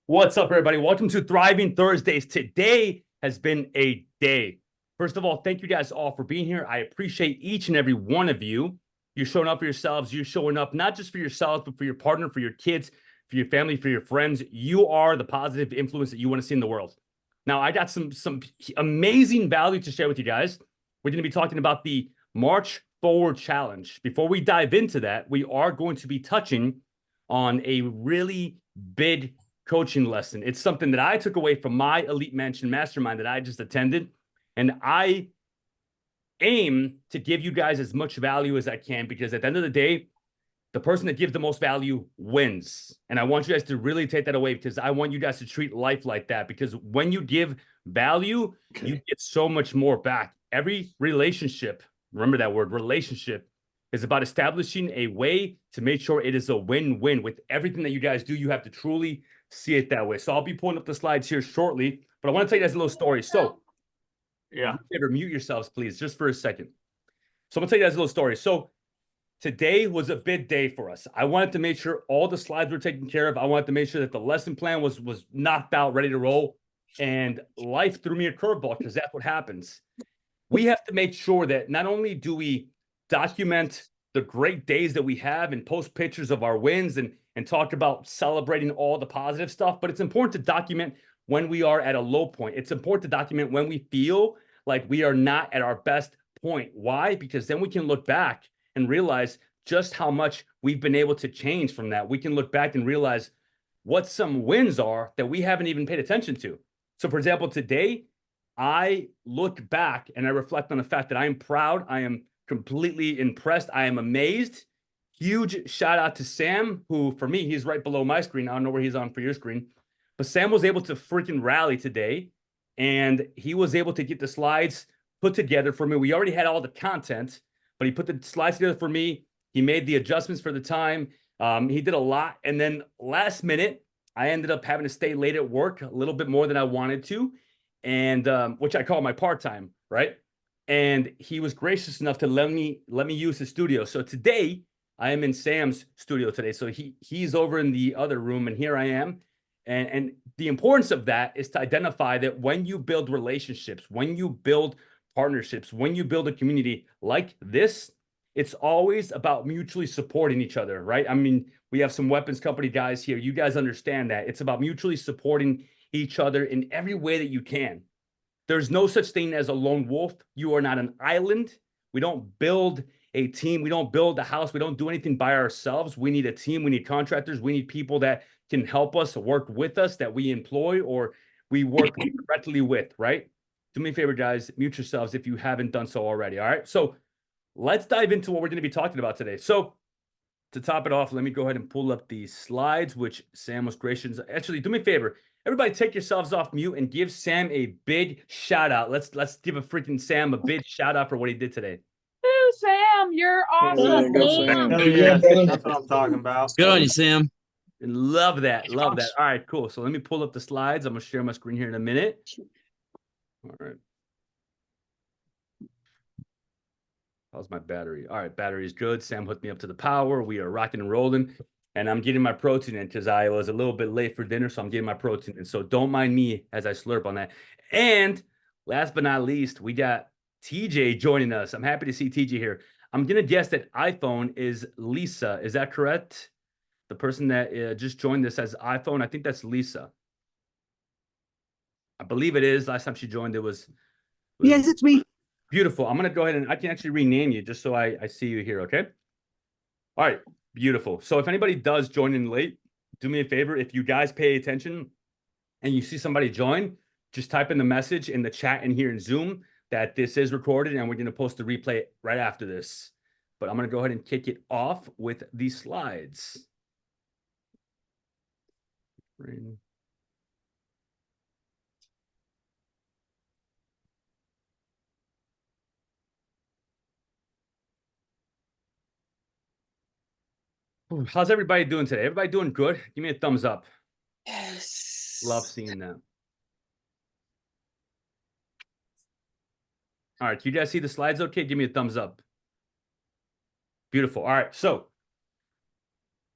What's up, everybody? Welcome to Thriving Thursdays. Today has been a day. First of all, thank you guys all for being here. I appreciate each and every one of you. You're showing up for yourselves. You're showing up not just for yourselves, but for your partner, for your kids, for your family, for your friends. You are the positive influence that you want to see in the world. Now, I got some amazing value to share with you guys. We're going to be talking about the March Forward Challenge. Before we dive into that, we are going to be touching on a really big coaching lesson. It's something that I took away from my Elite Mansion Mastermind that I just attended. And I aim to give you guys as much value as I can, because at the end of the day, the person that gives the most value wins. And I want you guys to really take that away, because I want you guys to treat life like that. Because when you give value, you get so much more back. Every relationship, remember that word, relationship, is about establishing a way to make sure it is a win-win. With everything that you guys do, you have to truly see it that way. So I'll be pulling up the slides here shortly, but I want to tell you guys a little story. So yeah, mute yourselves, please, just for a second. So I'm gonna tell you guys a little story. So today was a big day for us. I wanted to make sure all the slides were taken care of. I wanted to make sure that the lesson plan was knocked out, ready to roll. And life threw me a curveball, because that's what happens. We have to make sure that not only do we document the great days that we have and post pictures of our wins and talk about celebrating all the positive stuff, but it's important to document when we are at a low point. It's important to document when we feel like we are not at our best point. Why? Because then we can look back and realize just how much we've been able to change from that. We can look back and realize what some wins are that we haven't even paid attention to. So for example, today, I look back and I reflect on the fact that I am proud. I am completely impressed. I am amazed. Huge shout out to Sam, who for me, he's right below my screen. I don't know where he's on for your screen, but Sam was able to freaking rally today, and he was able to get the slides put together for me. We already had all the content, but he put the slides together for me. He made the adjustments for the time. He did a lot. And then last minute, I ended up having to stay late at work a little bit more than I wanted to, and which I call my part-time, right? And he was gracious enough to let me use his studio. So today I am in Sam's studio today. So he's over in the other room, and here I am. And the importance of that is to identify that when you build relationships, when you build partnerships, when you build a community like this, it's always about mutually supporting each other, right? I mean, we have some weapons company guys here. You guys understand that. It's about mutually supporting each other in every way that you can. There's no such thing as a lone wolf. You are not an island. We don't build a team. We don't build a house. We don't do anything by ourselves. We need a team. We need contractors. We need people that can help us, work with us, that we employ or we work directly with, right? Do me a favor, guys, mute yourselves if you haven't done so already, all right? So let's dive into what we're going to be talking about today. So to top it off, let me go ahead and pull up the slides, which Sam was gracious. Actually, do me a favor. Everybody take yourselves off mute and give Sam a big shout out. Let's give a freaking Sam a big shout out for what he did today. Ooh, Sam, you're awesome. Hell yeah, that's what I'm talking about. Good on you, Sam. Love that. Love that. All right, cool. So let me pull up the slides. I'm going to share my screen here in a minute. All right. How's my battery? All right, battery is good. Sam hooked me up to the power. We are rocking and rolling. And I'm getting my protein in because I was a little bit late for dinner, so I'm getting my protein in. So don't mind me as I slurp on that. And last but not least, we got TJ joining us. I'm happy to see TJ here. I'm going to guess that iPhone is Lisa. Is that correct? The person that just joined this as iPhone, I think that's Lisa. I believe it is. Last time she joined, it was yes, it's me. Beautiful. I'm going to go ahead and I can actually rename you just so I see you here, okay? All right. Beautiful. So if anybody does join in late, do me a favor. If you guys pay attention and you see somebody join, just type in the message in the chat in here in Zoom that this is recorded and we're going to post the replay right after this. But I'm going to go ahead and kick it off with these slides. How's everybody doing today? Everybody doing good? Give me a thumbs up. Yes. Love seeing that. All right, can you guys see the slides okay? Give me a thumbs up. Beautiful. All right, so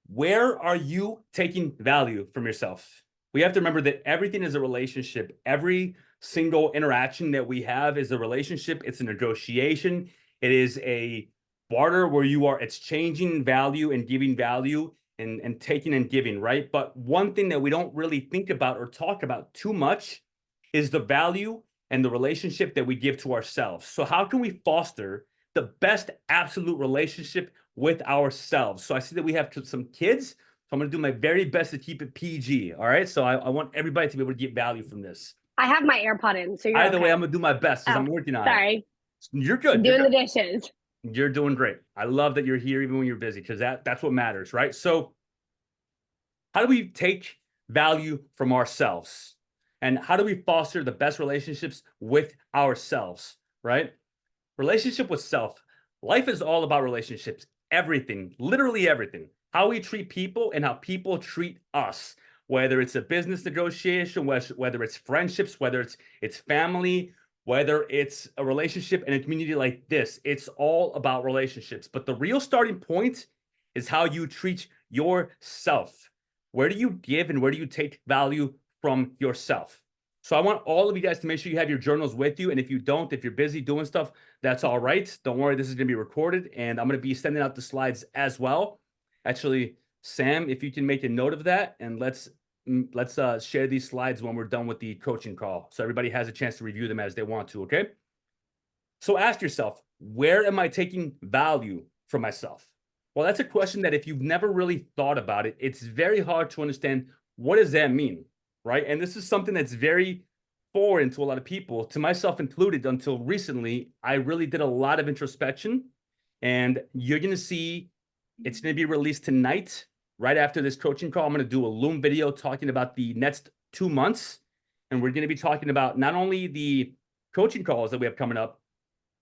where are you taking value from yourself? we have to remember that everything is a relationship. Every single interaction that we have is a relationship. It's a negotiation. It is a barter where it's changing value and giving value and taking and giving, right? But one thing that we don't really think about or talk about too much is the value and the relationship that we give to ourselves. So how can we foster the best absolute relationship with ourselves? So I see that we have some kids, so I'm going to do my very best to keep it PG. All right. So I want everybody to be able to get value from this. I have my AirPod in, so you're Either way, okay. I'm going to do my best because I'm working on it. Sorry. You're good. Doing the dishes. You're doing great. I love that you're here even when you're busy because that's what matters, right? So how do we take value from ourselves? And how do we foster the best relationships with ourselves, right? Relationship with self. Life is all about relationships. Everything, literally everything. How we treat people and how people treat us. Whether it's a business negotiation, whether it's friendships, whether it's family, whether it's a relationship in a community like this. It's all about relationships. But the real starting point is how you treat yourself. Where do you give and where do you take value from yourself? So I want all of you guys to make sure you have your journals with you. And if you don't, if you're busy doing stuff, that's all right. Don't worry, this is going to be recorded. And I'm going to be sending out the slides as well. Actually, Sam, if you can make a note of that, and let's share these slides when we're done with the coaching call. So everybody has a chance to review them as they want to, okay? So ask yourself, where am I taking value from myself? Well, that's a question that if you've never really thought about it, it's very hard to understand what does that mean, right? And this is something that's very foreign to a lot of people, to myself included. Until recently, I really did a lot of introspection, and you're going to see it's going to be released tonight. Right after this coaching call, I'm going to do a Loom video talking about the next 2 months. And we're going to be talking about not only the coaching calls that we have coming up,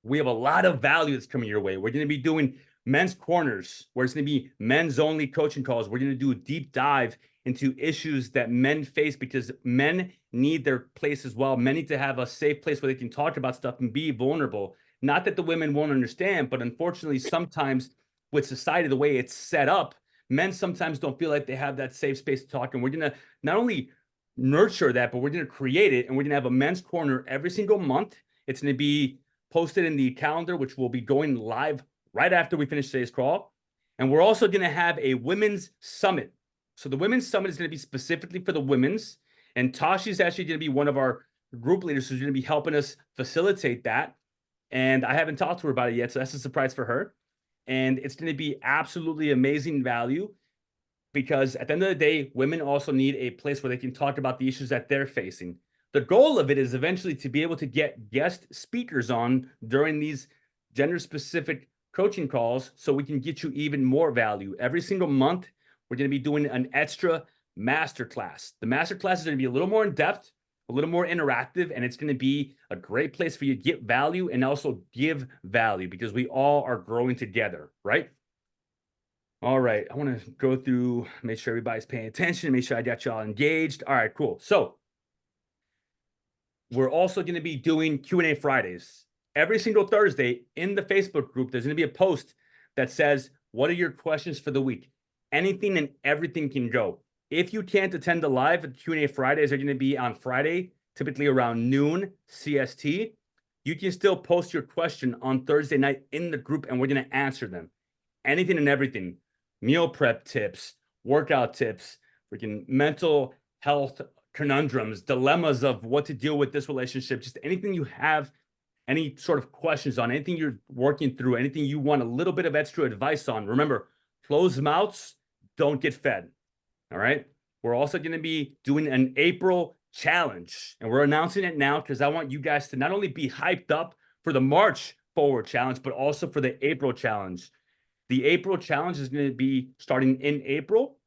we have a lot of value that's coming your way. We're going to be doing men's corners, where it's going to be men's only coaching calls. We're going to do a deep dive into issues that men face because men need their place as well. Men need to have a safe place where they can talk about stuff and be vulnerable. Not that the women won't understand, but unfortunately, sometimes with society, the way it's set up, men sometimes don't feel like they have that safe space to talk. And we're going to not only nurture that, but we're going to create it. And we're going to have a men's corner every single month. It's going to be posted in the calendar, which will be going live right after we finish today's call. And we're also going to have a women's summit. So the women's summit is going to be specifically for the women's. And Tashi's actually going to be one of our group leaders who's going to be helping us facilitate that. And I haven't talked to her about it yet, so that's a surprise for her. And it's going to be absolutely amazing value because at the end of the day, women also need a place where they can talk about the issues that they're facing. The goal of it is eventually to be able to get guest speakers on during these gender-specific coaching calls so we can get you even more value. Every single month, we're going to be doing an extra masterclass. The masterclass is going to be a little more in-depth, a little more interactive, and it's going to be a great place for you to get value and also give value because we all are growing together, right? All right, I want to go through, make sure everybody's paying attention, make sure I got y'all engaged. All right, cool. So we're also going to be doing Q&A Fridays. Every single Thursday in the Facebook group, there's going to be a post that says, what are your questions for the week? Anything and everything can go. If you can't attend the live, Q&A Fridays are going to be on Friday, typically around noon CST. You can still post your question on Thursday night in the group, and we're going to answer them. Anything and everything. Meal prep tips, workout tips, freaking mental health conundrums, dilemmas of what to deal with this relationship, just anything you have, any sort of questions on, anything you're working through, anything you want a little bit of extra advice on. Remember, closed mouths don't get fed. All right. We're also going to be doing an April challenge, and we're announcing it now because I want you guys to not only be hyped up for the March Forward Challenge, but also for the April challenge. The April challenge is going to be starting in April.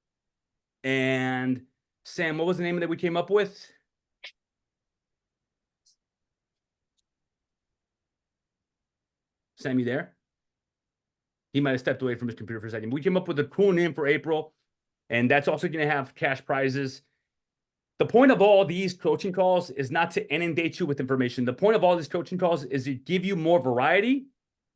And Sam, what was the name that we came up with? Sam, you there? He might have stepped away from his computer for a second. We came up with a cool name for April. And that's also going to have cash prizes. The point of all these coaching calls is not to inundate you with information. The point of all these coaching calls is to give you more variety,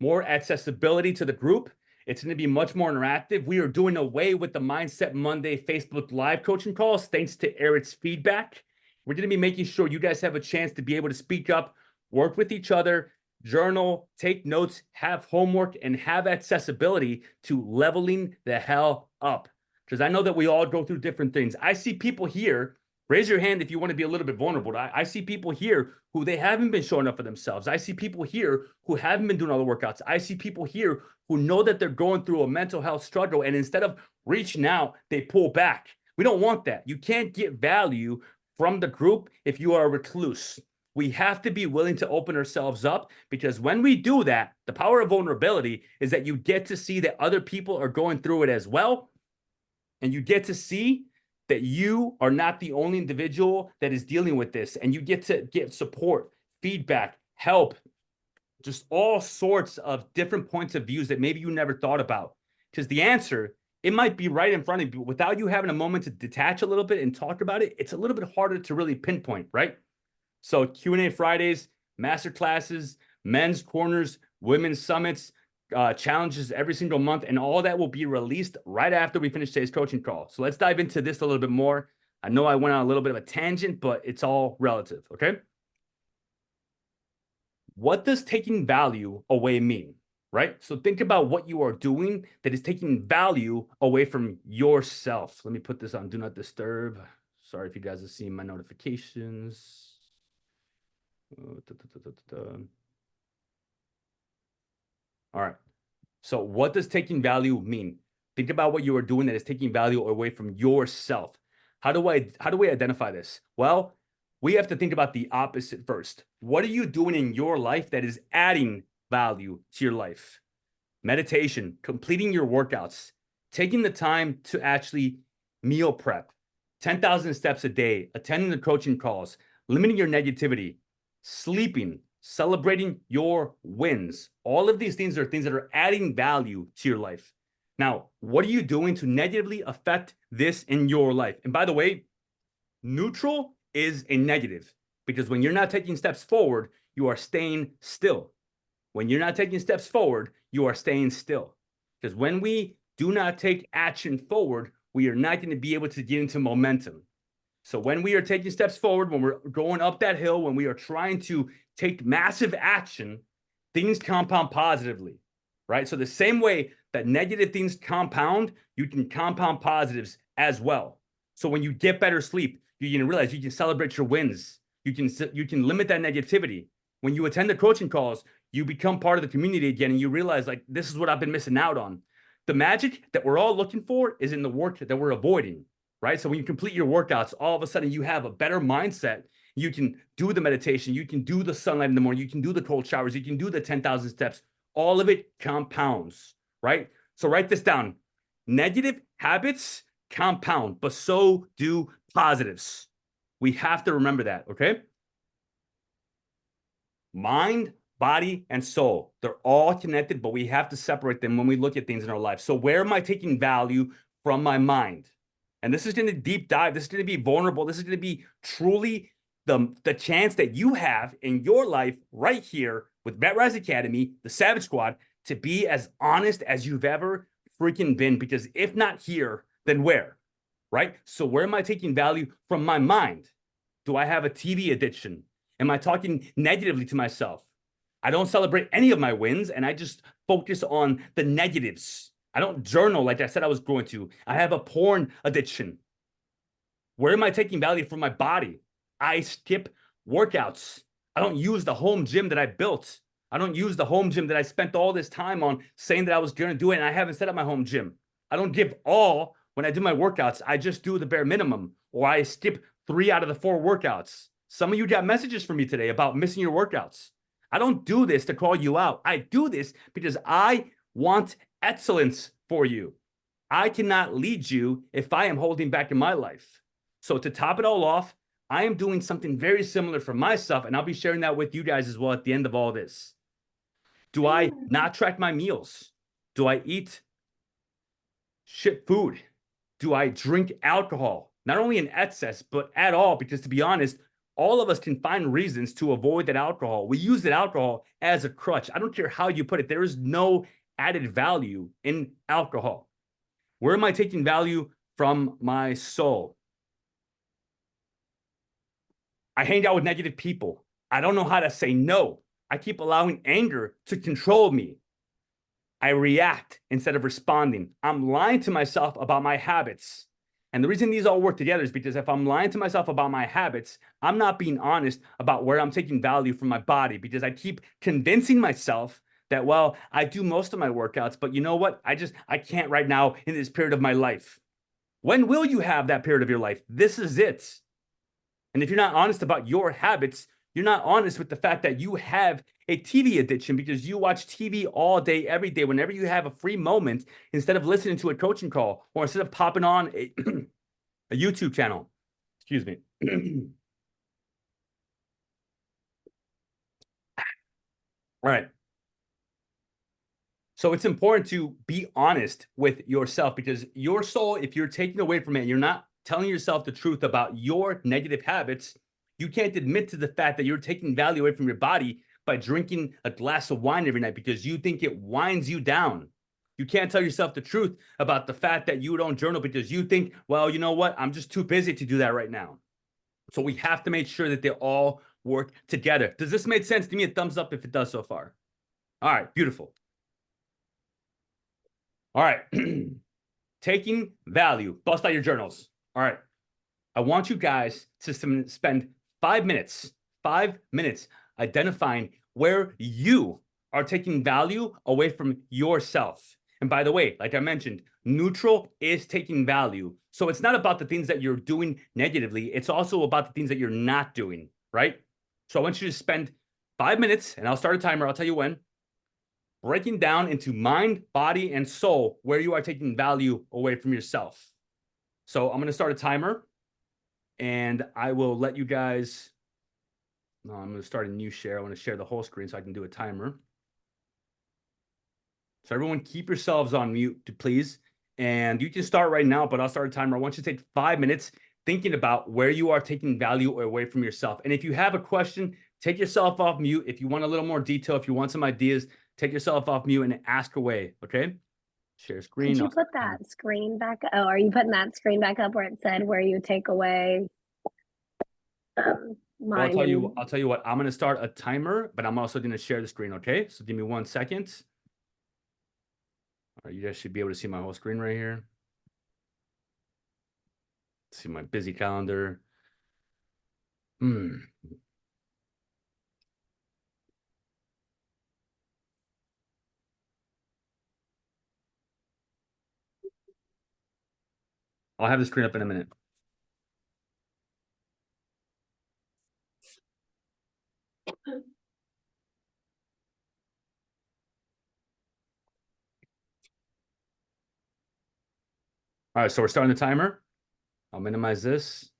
more accessibility to the group, It's going to be much more interactive. We are doing away with the Mindset Monday Facebook Live coaching calls, thanks to Eric's feedback. We're going to be making sure you guys have a chance to be able to speak up, work with each other, journal, take notes, have homework, and have accessibility to leveling the hell up. Because I know that we all go through different things. I see people here, raise your hand if you want to be a little bit vulnerable. I see people here who they haven't been showing up for themselves. I see people here who haven't been doing all the workouts. I see people here who know that they're going through a mental health struggle, and instead of reaching out, they pull back. We don't want that. You can't get value from the group if you are a recluse. We have to be willing to open ourselves up, because when we do that, the power of vulnerability is that you get to see that other people are going through it as well. And you get to see that you are not the only individual that is dealing with this. And you get to get support, feedback, help, just all sorts of different points of views that maybe you never thought about. Because the answer, it might be right in front of you, but without you having a moment to detach a little bit and talk about it, it's a little bit harder to really pinpoint, right? So Q&A Fridays, master classes, men's corners, women's summits, challenges every single month, and all that will be released right after we finish today's coaching call. So let's dive into this a little bit more. I know I went on a little bit of a tangent, but it's all relative, okay? What does taking value away mean, right? So think about what you are doing that is taking value away from yourself. Let me put this on Do Not Disturb. Sorry if you guys have seen my notifications. All right. So what does taking value mean? Think about what you are doing that is taking value away from yourself. How do we identify this? Well, we have to think about the opposite first. What are you doing in your life that is adding value to your life? Meditation, completing your workouts, taking the time to actually meal prep, 10,000 steps a day, attending the coaching calls, limiting your negativity, sleeping, celebrating your wins. All of these things are things that are adding value to your life. Now, what are you doing to negatively affect this in your life? And by the way, neutral is a negative, because when you're not taking steps forward, you are staying still. When you're not taking steps forward, you are staying still. Because when we do not take action forward, we are not going to be able to get into momentum. So when we are taking steps forward, when we're going up that hill, when we are trying to take massive action, things compound positively, right? So the same way that negative things compound, you can compound positives as well. So when you get better sleep, you're going to realize you can celebrate your wins. You can limit that negativity. When you attend the coaching calls, you become part of the community again, and you realize, like, this is what I've been missing out on. The magic that we're all looking for is in the work that we're avoiding, right? So when you complete your workouts, all of a sudden you have a better mindset. You can do the meditation. You can do the sunlight in the morning. You can do the cold showers. You can do the 10,000 steps. All of it compounds, right? So write this down. Negative habits compound, but so do positives. We have to remember that, okay? Mind, body, and soul. They're all connected, but we have to separate them when we look at things in our life. So where am I taking value from my mind? And this is going to deep dive. This is going to be vulnerable. This is going to be truly the chance that you have in your life right here with VetRise Academy, the Savage Squad, to be as honest as you've ever freaking been. Because if not here, then where, right? So where am I taking value from my mind? Do I have a TV addiction? Am I talking negatively to myself? I don't celebrate any of my wins, and I just focus on the negatives. I don't journal like I said I was going to. I have a porn addiction. Where am I taking value from my body? I skip workouts. I don't use the home gym that I built. I don't use the home gym that I spent all this time on saying that I was going to do it, and I haven't set up my home gym. I don't give all when I do my workouts. I just do the bare minimum, or I skip 3 out of the 4 workouts. Some of you got messages from me today about missing your workouts. I don't do this to call you out. I do this because I want excellence for you. I cannot lead you if I am holding back in my life. So to top it all off, I am doing something very similar for myself, and I'll be sharing that with you guys as well at the end of all this. Do I not track my meals? Do I eat shit food? Do I drink alcohol? Not only in excess, but at all, because to be honest, all of us can find reasons to avoid that alcohol. We use that alcohol as a crutch. I don't care how you put it. There is no added value in alcohol? Where am I taking value from my soul? I hang out with negative people. I don't know how to say no. I keep allowing anger to control me. I react instead of responding. I'm lying to myself about my habits. And the reason these all work together is because if I'm lying to myself about my habits, I'm not being honest about where I'm taking value from my body, because I keep convincing myself that, well, I do most of my workouts, but you know what? I can't right now in this period of my life. When will you have that period of your life? This is it. And if you're not honest about your habits, you're not honest with the fact that you have a TV addiction because you watch TV all day, every day, whenever you have a free moment, instead of listening to a coaching call or instead of popping on a, a YouTube channel. Excuse me. All right. So it's important to be honest with yourself, because your soul, if you're taking away from it and you're not telling yourself the truth about your negative habits, you can't admit to the fact that you're taking value away from your body by drinking a glass of wine every night because you think it winds you down. You can't tell yourself the truth about the fact that you don't journal because you think, well, you know what? I'm just too busy to do that right now. So we have to make sure that they all work together. Does this make sense? Give me a thumbs up if it does so far. All right, beautiful. All right. Taking value. Bust out your journals. All right. I want you guys to spend 5 minutes identifying where you are taking value away from yourself. And by the way, like I mentioned, neutral is taking value. So it's not about the things that you're doing negatively. It's also about the things that you're not doing, right? So I want you to spend 5 minutes, and I'll start a timer. I'll tell you when. Breaking down into mind, body, and soul where you are taking value away from yourself. So I'm going to start a timer, and I will let you guys. No, I'm going to start a new share. I want to share the whole screen so I can do a timer. So everyone keep yourselves on mute, please. And you can start right now, but I'll start a timer. I want you to take 5 minutes thinking about where you are taking value away from yourself. And if you have a question, take yourself off mute. If you want a little more detail, if you want some ideas, take yourself off mute and ask away, okay? Share screen. Did you put that screen back? Oh, are you putting that screen back up where it said where you take away? Well, I'll tell you what. I'm going to start a timer, but I'm also going to share the screen, okay? So give me 1 second. All right, you guys should be able to see my whole screen right here. See my busy calendar. I'll have the screen up in a minute. All right, so we're starting the timer. I'll minimize this.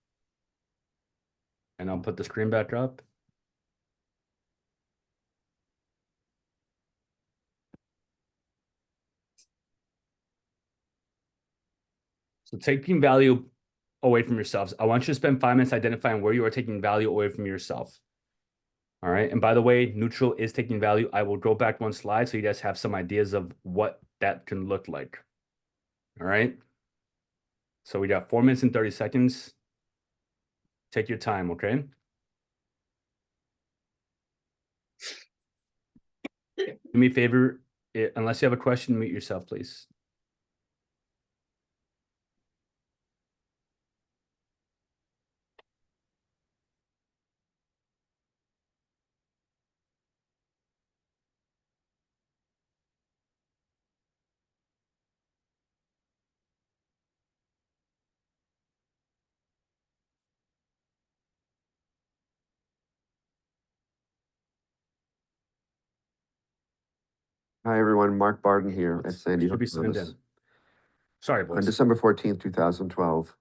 And I'll put the screen back up. So taking value away from yourselves. I want you to spend 5 minutes identifying where you are taking value away from yourself. All right. And by the way, neutral is taking value. I will go back 1 slide so you guys have some ideas of what that can look like. All right. So we got 4 minutes and 30 seconds. Take your time, okay? Do me a favor, unless you have a question, mute yourself, please. Hi, everyone. Mark Barden here at Sandy Should Hook. be signed in. Sorry, On boys. December 14th, 2012,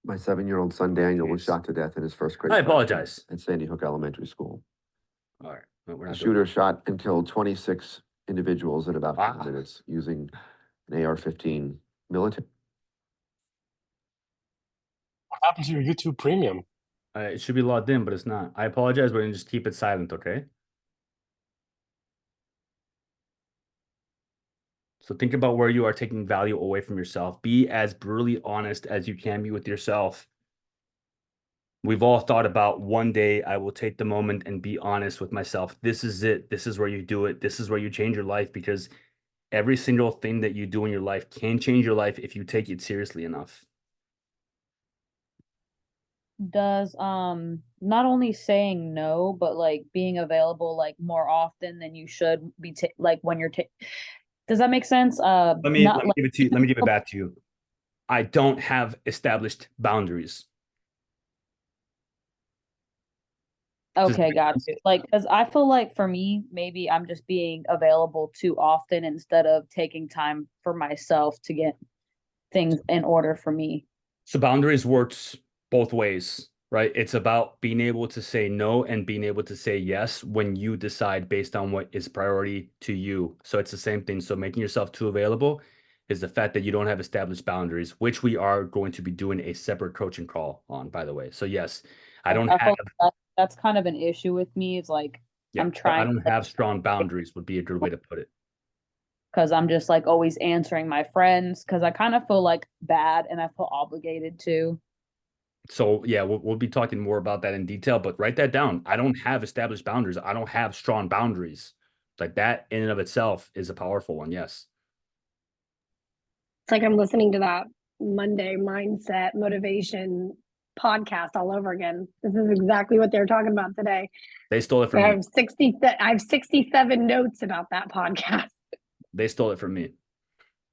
my 7-year-old son Daniel was Jeez. shot to death in his first grade I classroom apologize. at Sandy Hook Elementary School. All right. No, we're The not doing shooter shot and killed 26 individuals in about 10 Wow. minutes using an AR-15 military. What happened to your YouTube Premium? it should be logged in, but it's not. I apologize. We're going to just keep it silent, okay? So think about where you are taking value away from yourself. Be as brutally honest as you can be with yourself. We've all thought about one day I will take the moment and be honest with myself. This is it. This is where you do it. This is where you change your life, because every single thing that you do in your life can change your life if you take it seriously enough. Does not only saying no, but like being available like more often than you should be like when you're does that make sense? Let me Not like give it to you. Let me give it back to you. I don't have established boundaries. okay, got you. Like, because I feel like for me, maybe I'm just being available too often instead of taking time for myself to get things in order for me. So boundaries works both ways, right? It's about being able to say no and being able to say yes when you decide based on what is priority to you. So it's the same thing. So making yourself too available is the fact that you don't have established boundaries, which we are going to be doing a separate coaching call on, by the way. So yes, I don't I have, feel like that's kind of an issue with me. It's like yeah, I'm so I trying don't have strong boundaries would be a good way to put it. because I'm just like always answering my friends because I kind of feel like bad and I feel obligated to. So yeah, we'll be talking more about that in detail, but write that down. I don't have established boundaries. I don't have strong boundaries. Like that in and of itself is a powerful one. Yes. It's like I'm listening to that Monday mindset motivation podcast all over again. This is exactly what they're talking about today. They stole it I from me. have 67 notes about that podcast. They stole it from me.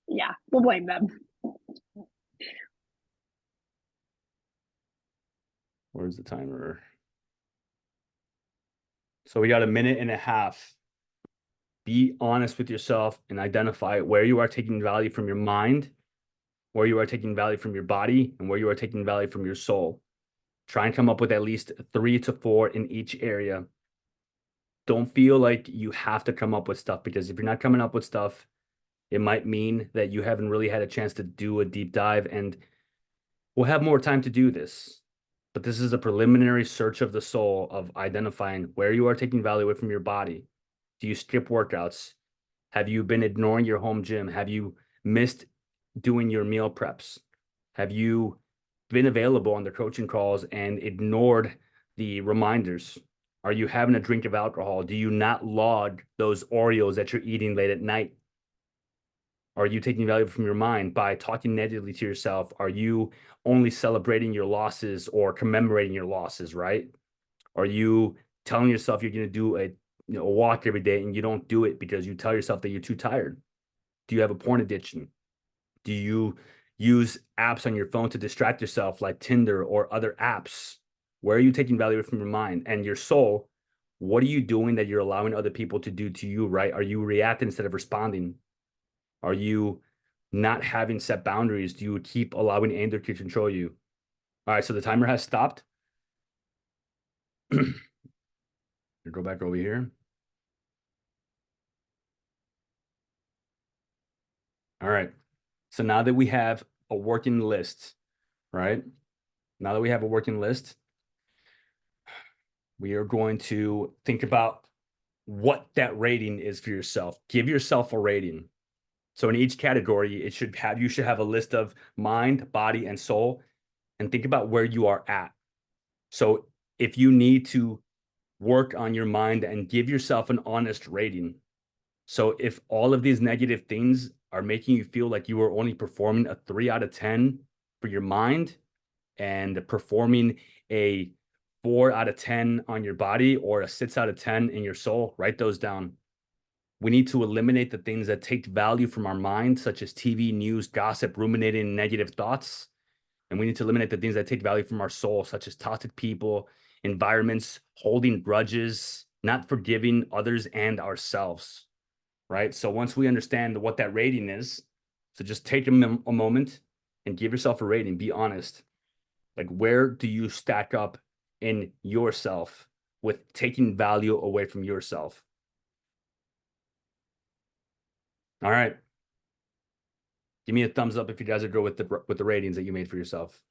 Yeah, we'll blame them. Where's the timer? So we got a minute and a half. Be honest with yourself and identify where you are taking value from your mind, where you are taking value from your body, and where you are taking value from your soul. Try and come up with at least 3 to 4 in each area. Don't feel like you have to come up with stuff, because if you're not coming up with stuff, it might mean that you haven't really had a chance to do a deep dive, and we'll have more time to do this. But this is a preliminary search of the soul of identifying where you are taking value away from your body. Do you skip workouts? Have you been ignoring your home gym? Have you missed doing your meal preps? Have you been available on the coaching calls and ignored the reminders? Are you having a drink of alcohol? Do you not log those Oreos that you're eating late at night? Are you taking value from your mind by talking negatively to yourself? Are you only celebrating your losses or commemorating your losses, right? Are you telling yourself you're going to do a walk every day and you don't do it because you tell yourself that you're too tired? Do you have a porn addiction? Do you use apps on your phone to distract yourself like Tinder or other apps? Where are you taking value from your mind and your soul? What are you doing that you're allowing other people to do to you, right? Are you reacting instead of responding? Are you not having set boundaries? Do you keep allowing anger to control you? All right, so the timer has stopped. Go back over here. All right. So now that we have a working list, right? Now that we have a working list, we are going to think about what that rating is for yourself. Give yourself a rating. So in each category, you should have a list of mind, body, and soul, and think about where you are at. So if you need to work on your mind and give yourself an honest rating. So if all of these negative things are making you feel like you are only performing a 3 out of 10 for your mind and performing a 4 out of 10 on your body or a 6 out of 10 in your soul, write those down. We need to eliminate the things that take value from our mind, such as TV, news, gossip, ruminating, negative thoughts. And we need to eliminate the things that take value from our soul, such as toxic people, environments, holding grudges, not forgiving others and ourselves, right? So once we understand what that rating is, so just take a moment and give yourself a rating. Be honest. Like, where do you stack up in yourself with taking value away from yourself? All right. Give me a thumbs up if you guys agree with the ratings that you made for yourself.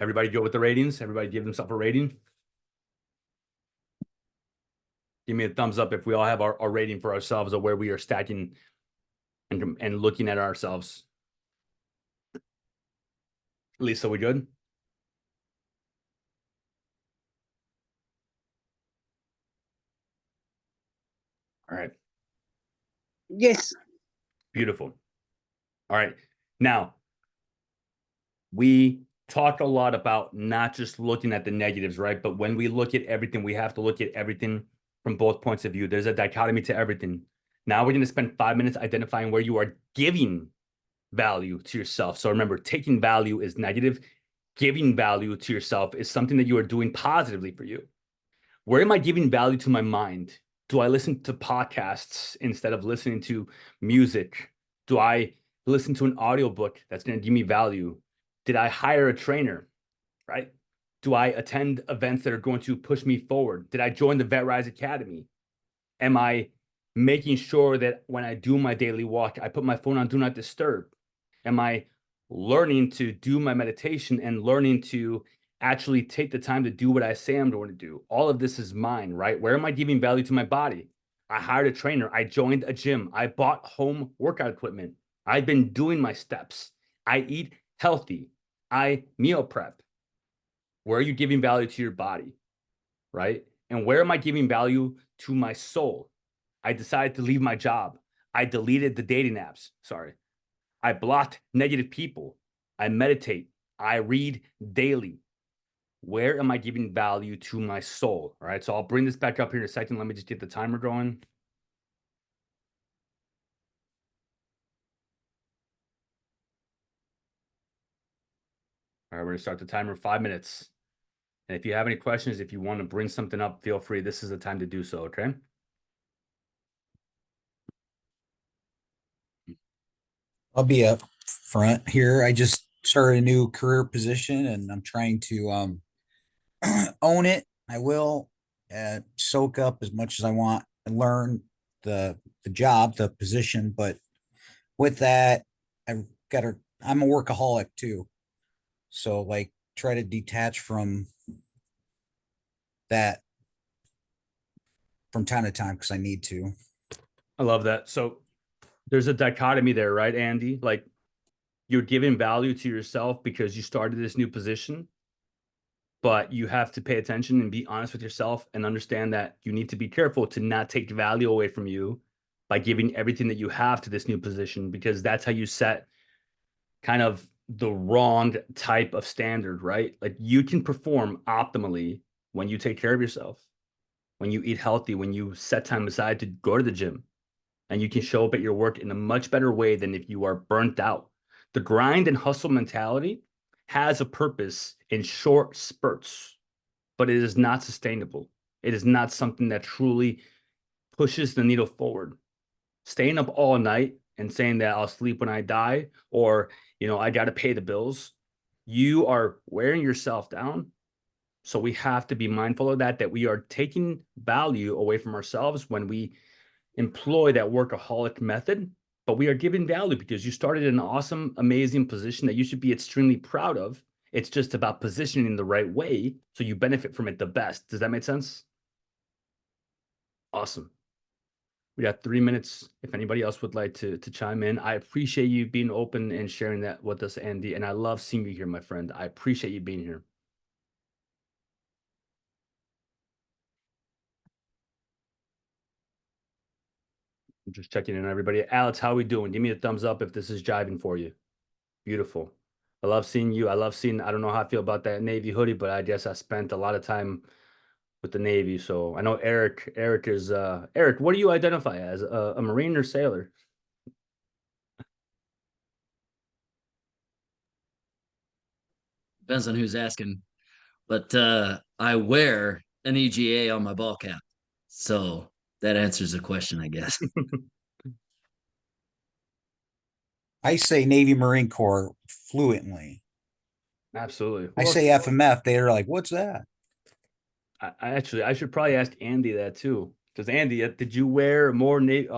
Everybody go with the ratings. Everybody give themselves a rating. Give me a thumbs up if we all have our rating for ourselves of where we are stacking and looking at ourselves. Lisa, we good? All right. Yes. Beautiful. All right. Now, we talk a lot about not just looking at the negatives, right? But when we look at everything, we have to look at everything from both points of view. There's a dichotomy to everything. Now we're going to spend 5 minutes identifying where you are giving value to yourself. So remember, taking value is negative. Giving value to yourself is something that you are doing positively for you. Where am I giving value to my mind? Do I listen to podcasts instead of listening to music? Do I listen to an audiobook that's going to give me value? Did I hire a trainer, right? Do I attend events that are going to push me forward? Did I join the VetRise Academy? Am I making sure that when I do my daily walk, I put my phone on Do Not Disturb? Am I learning to do my meditation and learning to actually take the time to do what I say I'm going to do? All of this is mine, right? Where am I giving value to my body? I hired a trainer. I joined a gym. I bought home workout equipment. I've been doing my steps. I eat healthy. I meal prep. Where are you giving value to your body, right? And where am I giving value to my soul? I decided to leave my job. I deleted the dating apps. Sorry. I blocked negative people. I meditate. I read daily. Where am I giving value to my soul? All right. So I'll bring this back up here in a second. Let me just get the timer going. All right. We're going to start the timer in 5 minutes. And if you have any questions, if you want to bring something up, feel free. This is the time to do so. Okay. I'll be up front here. I just started a new career position and I'm trying to own it. I will soak up as much as I want and learn the job, the position. But with that, I'm a workaholic too. So like try to detach from that from time to time because I need to. I love that. So there's a dichotomy there, right, Andy? Like you're giving value to yourself because you started this new position, but you have to pay attention and be honest with yourself and understand that you need to be careful to not take value away from you by giving everything that you have to this new position, because that's how you set kind of the wrong type of standard, right? Like you can perform optimally when you take care of yourself, when you eat healthy, when you set time aside to go to the gym, and you can show up at your work in a much better way than if you are burnt out. The grind and hustle mentality has a purpose in short spurts, but it is not sustainable. It is not something that truly pushes the needle forward. Staying up all night and saying that I'll sleep when I die, or, I got to pay the bills, you are wearing yourself down. So we have to be mindful of that we are taking value away from ourselves when we employ that workaholic method, but we are giving value because you started in an awesome, amazing position that you should be extremely proud of. It's just about positioning in the right way so you benefit from it the best. Does that make sense? Awesome. We got 3 minutes. If anybody else would like to chime in, I appreciate you being open and sharing that with us, Andy. And I love seeing you here, my friend. I appreciate you being here. I'm just checking in on everybody. Alex, how are we doing? Give me a thumbs up if this is jiving for you. Beautiful. I love seeing you. I don't know how I feel about that Navy hoodie, but I guess I spent a lot of time with the Navy. So I know Eric is, Eric, what do you identify as? A Marine or sailor? Depends on who's asking, but I wear an EGA on my ball cap. So that answers the question, I guess. I say Navy Marine Corps fluently. Absolutely. I Well, say FMF. They're like, what's that? I should probably ask Andy that too. Because Andy, did you wear more Marine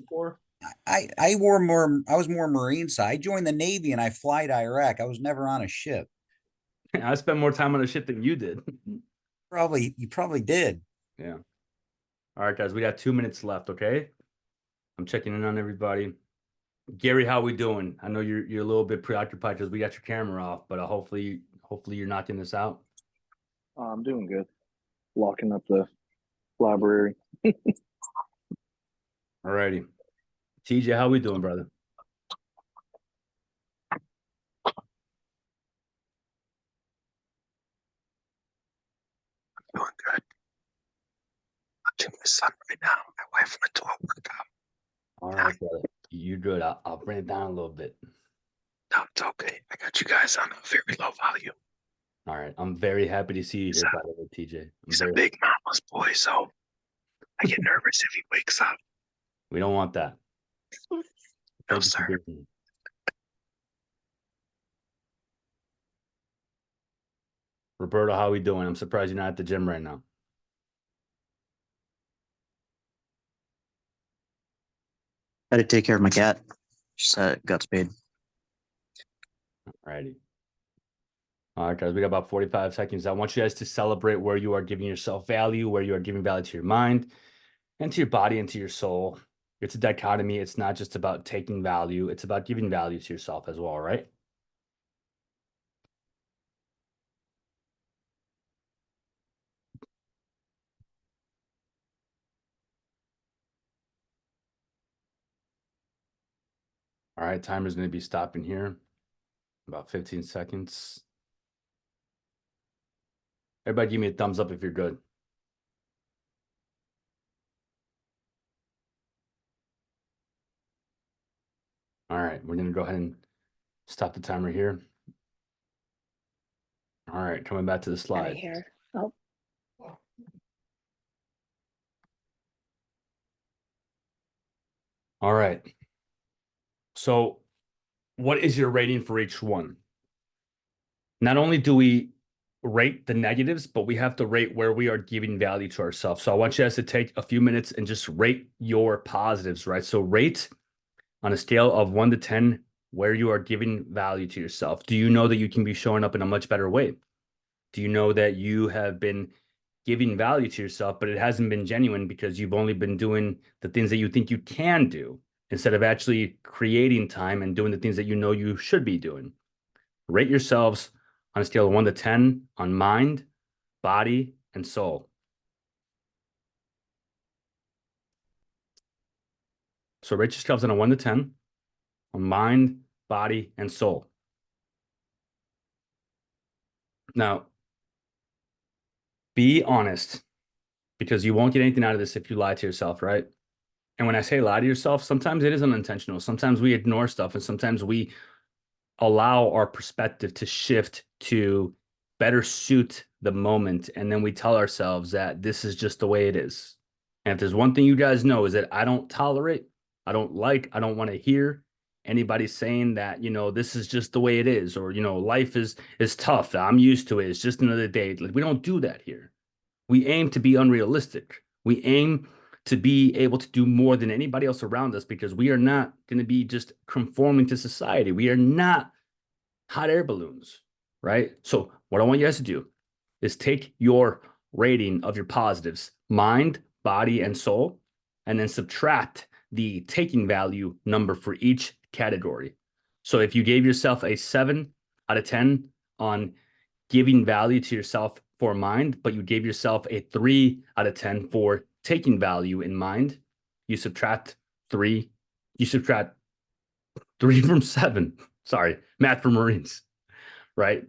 Corps? I was more Marine side. I joined the Navy and I fly to Iraq. I was never on a ship. I spent more time on the shit than you did. You probably did. Yeah. All right, guys, we got 2 minutes left. Okay. I'm checking in on everybody. Gary, how we doing? I know you're a little bit preoccupied because we got your camera off, but hopefully you're knocking this out. I'm doing good. Locking up the library. All righty. TJ, how we doing, brother? Doing good. Watching my son right now. My wife went to a workout. All right, brother. You good. I'll bring it down a little bit. No, it's okay. I got you guys on a very low volume. All right. I'm very happy to see you here, by the way, TJ. He's a big mama's boy, so I get nervous if he wakes up. We don't want that. No, Thank you for sir. being here. Roberto, how we doing? I'm surprised you're not at the gym right now. Had to take care of my cat. Just got spayed. Alrighty. All right, guys, we got about 45 seconds. I want you guys to celebrate where you are giving yourself value, where you are giving value to your mind and to your body and to your soul. It's a dichotomy. It's not just about taking value. It's about giving value to yourself as well, right? All right, timer's going to be stopping here. About 15 seconds. Everybody give me a thumbs up if you're good. All right, we're going to go ahead and stop the timer here. All right, coming back to the slide. Here. Oh, All right. So what is your rating for each one? Not only do we rate the negatives, but we have to rate where we are giving value to ourselves. So I want you guys to take a few minutes and just rate your positives, right? So rate on a scale of 1 to 10 where you are giving value to yourself. Do you know that you can be showing up in a much better way? Do you know that you have been giving value to yourself, but it hasn't been genuine because you've only been doing the things that you think you can do instead of actually creating time and doing the things that you know you should be doing? Rate yourselves on a scale of 1 to 10 on mind, body, and soul. So rate yourselves on a 1 to 10 on mind, body, and soul. Now, be honest, because you won't get anything out of this if you lie to yourself, right? And when I say lie to yourself, sometimes it is unintentional. Sometimes we ignore stuff, and sometimes we allow our perspective to shift to better suit the moment. And then we tell ourselves that this is just the way it is. And if there's one thing you guys know is that I don't tolerate, I don't want to hear anybody saying that, you know, this is just the way it is, or, you know, life is tough. I'm used to it. It's just another day. Like, we don't do that here. We aim to be unrealistic. We aim to be able to do more than anybody else around us because we are not going to be just conforming to society. We are not hot air balloons, right? So what I want you guys to do is take your rating of your positives, mind, body, and soul, and then subtract the taking value number for each category. So if you gave yourself a 7 out of 10 on giving value to yourself for mind, but you gave yourself a 3 out of 10 for taking value in mind, you subtract 3 from 7. Sorry, math for Marines, right?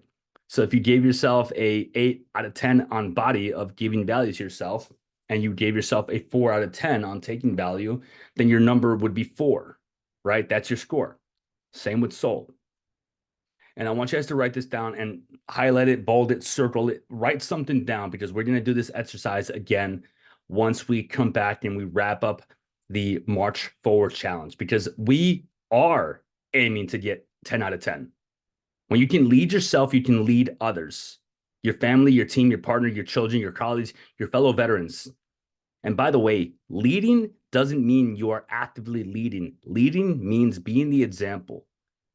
So if you gave yourself a 8 out of 10 on body of giving value to yourself, and you gave yourself a 4 out of 10 on taking value, then your number would be 4, right? That's your score. Same with soul. And I want you guys to write this down and highlight it, bold it, circle it, write something down, because we're going to do this exercise again once we come back and we wrap up the March Forward Challenge, because we are aiming to get 10 out of 10. When you can lead yourself, you can lead others, your family, your team, your partner, your children, your colleagues, your fellow veterans. And by the way, leading doesn't mean you are actively leading. Leading means being the example.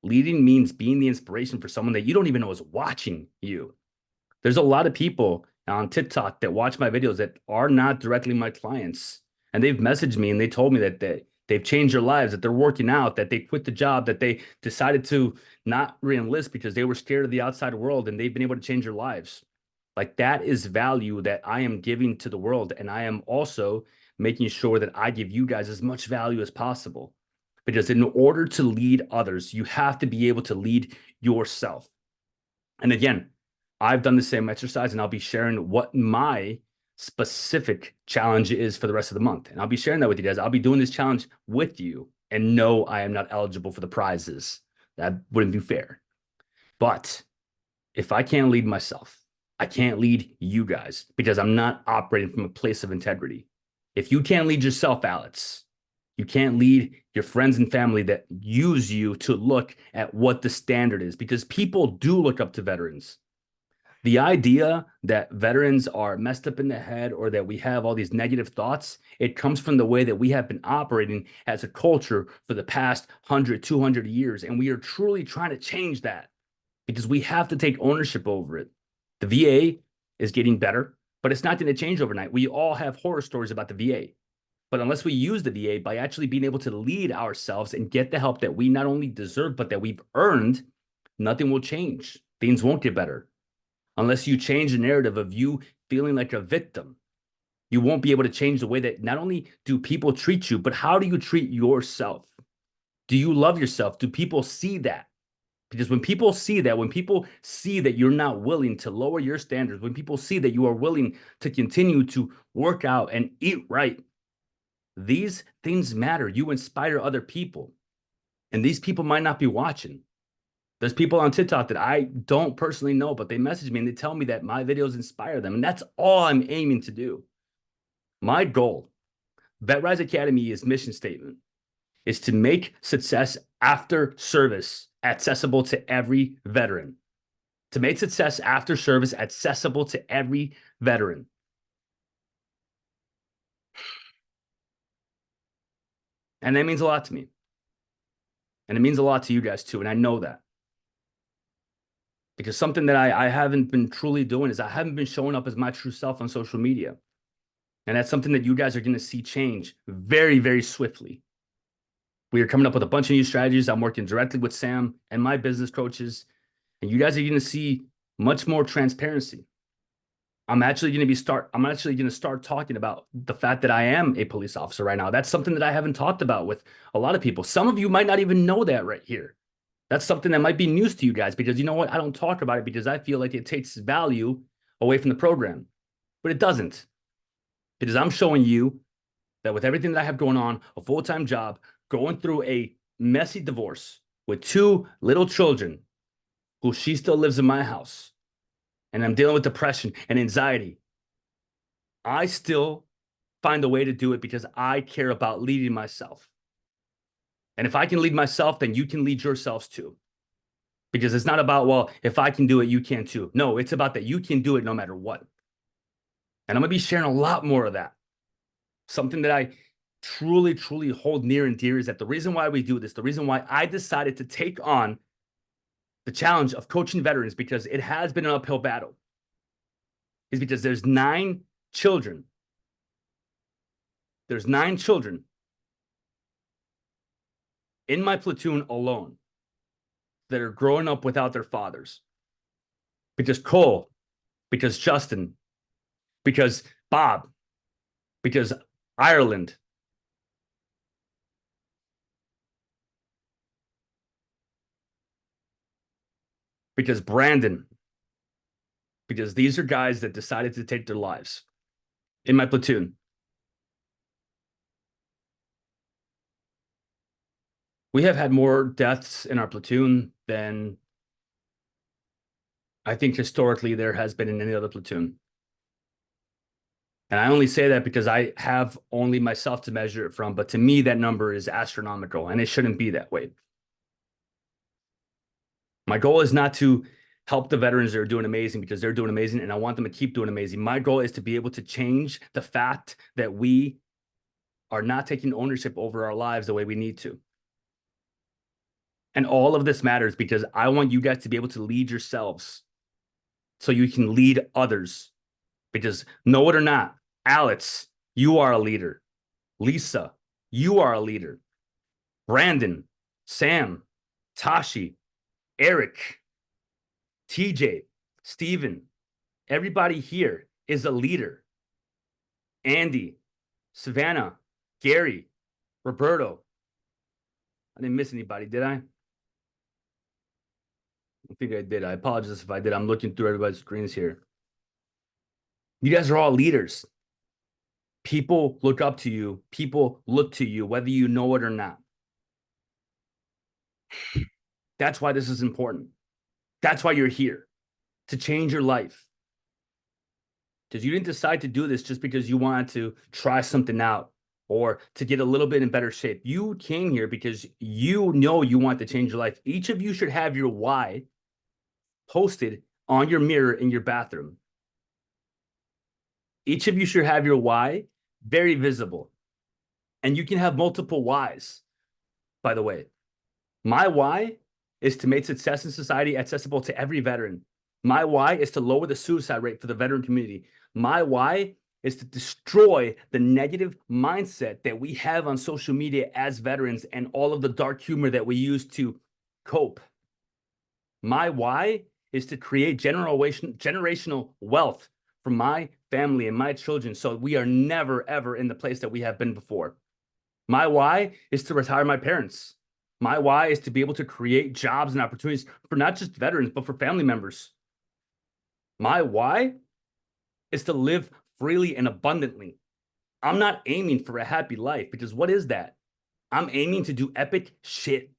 Leading means being the inspiration for someone that you don't even know is watching you. There's a lot of people on TikTok that watch my videos that are not directly my clients. And they've messaged me and they told me that they've changed their lives, that they're working out, that they quit the job, that they decided to not re-enlist because they were scared of the outside world, and they've been able to change their lives. Like, that is value that I am giving to the world. And I am also making sure that I give you guys as much value as possible. Because in order to lead others, you have to be able to lead yourself. And again, I've done the same exercise, and I'll be sharing what my specific challenge is for the rest of the month. And I'll be sharing that with you guys. I'll be doing this challenge with you, and no, I am not eligible for the prizes. That wouldn't be fair. But if I can't lead myself, I can't lead you guys, because I'm not operating from a place of integrity. If you can't lead yourself, Alex, you can't lead your friends and family that use you to look at what the standard is, because people do look up to veterans. The idea that veterans are messed up in the head, or that we have all these negative thoughts, it comes from the way that we have been operating as a culture for the past 100, 200 years. And we are truly trying to change that, because we have to take ownership over it. The VA is getting better, but it's not going to change overnight. We all have horror stories about the VA. But unless we use the VA by actually being able to lead ourselves and get the help that we not only deserve, but that we've earned, nothing will change. Things won't get better. Unless you change the narrative of you feeling like a victim, you won't be able to change the way that not only do people treat you, but how do you treat yourself? Do you love yourself? Do people see that? Because when people see that, when people see that you're not willing to lower your standards, when people see that you are willing to continue to work out and eat right, these things matter. You inspire other people. And these people might not be watching. There's people on TikTok that I don't personally know, but they message me and they tell me that my videos inspire them. And that's all I'm aiming to do. My goal, VetRise Academy's mission statement, is to make success after service accessible to every veteran. To make success after service accessible to every veteran. And that means a lot to me. And it means a lot to you guys too. And I know that. Because something that I haven't been truly doing is I haven't been showing up as my true self on social media. And that's something that you guys are going to see change very, very swiftly. We are coming up with a bunch of new strategies. I'm working directly with Sam and my business coaches. And you guys are going to see much more transparency. I'm actually going to start talking about the fact that I am a police officer right now. That's something that I haven't talked about with a lot of people. Some of you might not even know that right here. That's something that might be news to you guys, because you know what? I don't talk about it because I feel like it takes value away from the program, but it doesn't. Because I'm showing you that with everything that I have going on, a full-time job, going through a messy divorce with 2 little children who she still lives in my house, and I'm dealing with depression and anxiety, I still find a way to do it because I care about leading myself. And if I can lead myself, then you can lead yourselves too. Because it's not about, well, if I can do it, you can too. No, it's about that you can do it no matter what. And I'm going to be sharing a lot more of that. Something that I truly, truly hold near and dear is that the reason why we do this, the reason why I decided to take on the challenge of coaching veterans, because it has been an uphill battle, is because there's 9 children. There's 9 children in my platoon alone that are growing up without their fathers. Because Cole, because Justin, because Bob, because Ireland, because Brandon, because these are guys that decided to take their lives in my platoon. We have had more deaths in our platoon than I think historically there has been in any other platoon. And I only say that because I have only myself to measure it from, but to me, that number is astronomical, and it shouldn't be that way. My goal is not to help the veterans that are doing amazing, because they're doing amazing, and I want them to keep doing amazing. My goal is to be able to change the fact that we are not taking ownership over our lives the way we need to. And all of this matters because I want you guys to be able to lead yourselves so you can lead others. Because know it or not, Alex, you are a leader. Lisa, you are a leader. Brandon, Sam, Tashi, Eric, TJ, Steven, everybody here is a leader. Andy, Savannah, Gary, Roberto. I didn't miss anybody, did I? I think I did. I apologize if I did. I'm looking through everybody's screens here. You guys are all leaders. People look up to you. People look to you, whether you know it or not. That's why this is important. That's why you're here, to change your life. Because you didn't decide to do this just because you wanted to try something out or to get a little bit in better shape. You came here because you know you want to change your life. Each of you should have your why posted on your mirror in your bathroom. Each of you should have your why very visible. And you can have multiple whys, by the way. My why is to make success in society accessible to every veteran. My why is to lower the suicide rate for the veteran community. My why is to destroy the negative mindset that we have on social media as veterans and all of the dark humor that we use to cope. My why is to create generational wealth for my family and my children so we are never, ever in the place that we have been before. My why is to retire my parents. My why is to be able to create jobs and opportunities for not just veterans, but for family members. My why is to live freely and abundantly. I'm not aiming for a happy life because what is that? I'm aiming to do epic shit.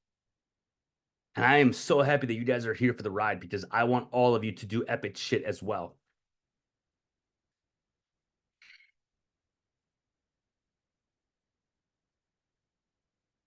And I am so happy that you guys are here for the ride because I want all of you to do epic shit as well.